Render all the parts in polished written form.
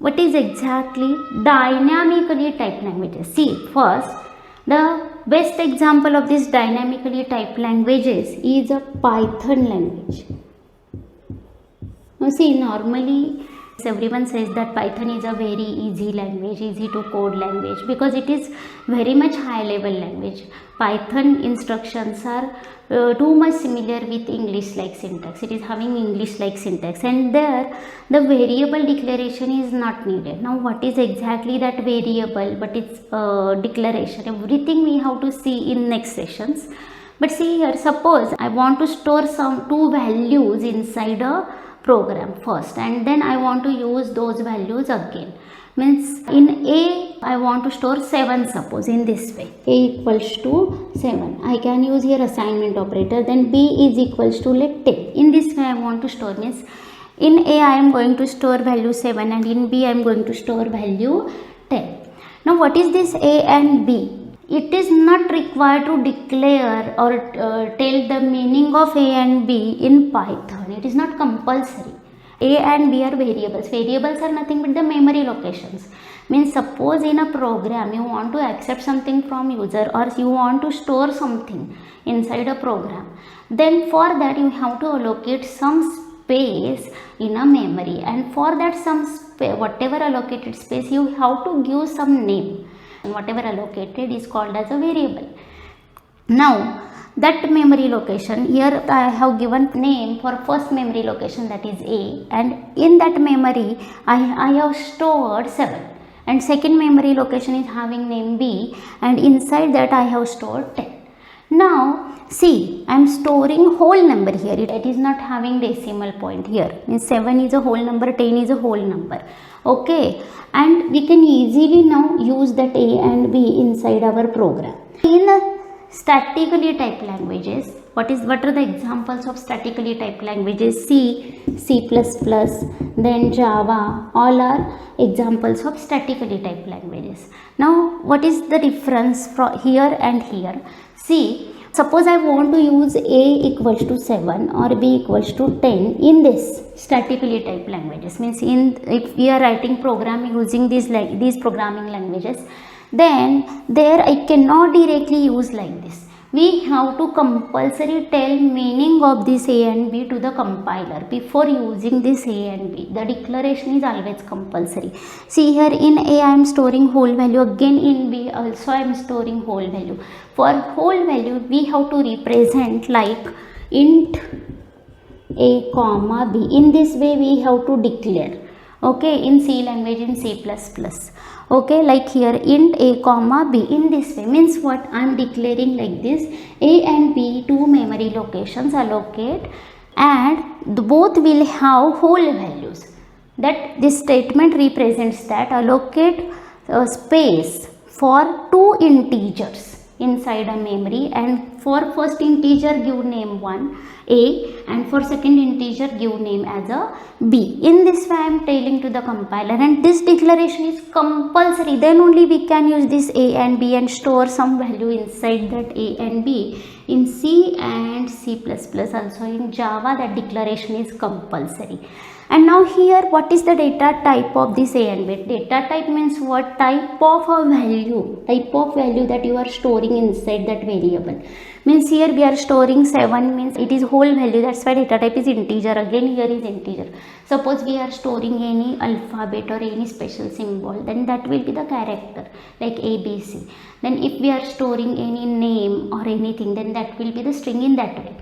what is exactly dynamically typed languages? See, first, the best example of this dynamically typed languages is a Python language. Now see, normally everyone says that Python is a very easy language, easy to code language, because it is very much high level language. Python instructions are too much similar with English like syntax. It is having English like syntax, and there the variable declaration is not needed. Now what is exactly that variable? But it's declaration. Everything we have to see in next sessions. But see here, suppose I want to store some two values inside a program first, and then I want to use those values again. Means in A I want to store 7, suppose, in this way, A equals to 7. I can use here assignment operator. Then B is equals to like 10. In this way I want to store, means in A I am going to store value 7 and in B I am going to store value 10. Now what is this A and B? It is not required to declare or tell the meaning of A and B in Python. It is not compulsory. A and B are variables. Variables are nothing but the memory locations. Means suppose in a program you want to accept something from user, or you want to store something inside a program. Then for that you have to allocate some space in a memory, and for that whatever allocated space you have to give some name. Whatever allocated is called as a variable. Now that memory location, here I have given name for first memory location, that is A, and in that memory I have stored 7, and second memory location is having name B, and inside that I have stored 10. Now see, I am storing whole number here. It is not having decimal point here. Means 7 is a whole number, 10 is a whole number. Okay, and we can easily now use that A and B inside our program. In statically typed languages, what are the examples of statically typed languages? C, C++, then Java, all are examples of statically typed languages. Now what is the difference from here and here? See, suppose I want to use A equals to 7 or B equals to 10 in this statically typed languages. Means if we are writing program using these programming languages, then there I cannot directly use like this. We have to compulsory tell meaning of this A and B to the compiler before using this A and B. The declaration is always compulsory. See here, in A I am storing whole value, again in B also I am storing whole value. For whole value we have to represent like int A comma B. In this way we have to declare. Okay, in C language, in C++. Okay, like here int A comma B. In this way means what? I am declaring like this: A and B, two memory locations allocate, and both will have whole values. That this statement represents that allocate space for two integers inside a memory, and for first integer give name 1 A, and for second integer give name as a B. In this way I am telling to the compiler, and this declaration is compulsory. Then only we can use this A and B and store some value inside that A and B. In C and C++, also in Java, that declaration is compulsory. And now here, what is the data type of this A and B? Data type means what? Type of a value. Type of value that you are storing inside that variable. Means here we are storing 7, means it is whole value. That's why data type is integer. Again here is integer. Suppose we are storing any alphabet or any special symbol, then that will be the character like ABC. Then if we are storing any name or anything, then that will be the string in that way.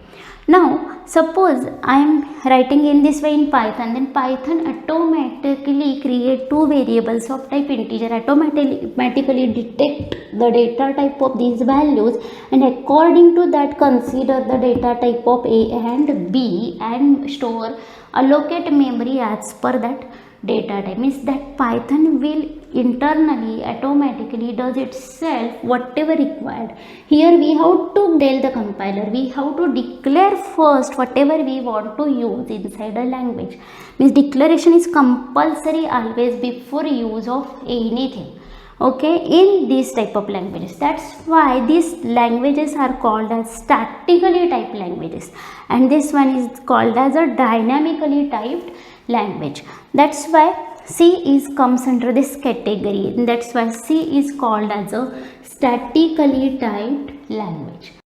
Now suppose I am writing in this way in Python, then Python automatically create two variables of type integer, automatically detect the data type of these values, and according to that consider the data type of A and B and store, allocate memory as per that data type. Means that Python will internally automatically does itself whatever required. Here we have to tell the compiler, we have to declare first whatever we want to use inside a language. Means declaration is compulsory always before use of anything. Okay, in this type of languages. That's why these languages are called as statically typed languages, and this one is called as a dynamically typed language. That's why C is comes under this category, and that's why C is called as a statically typed language.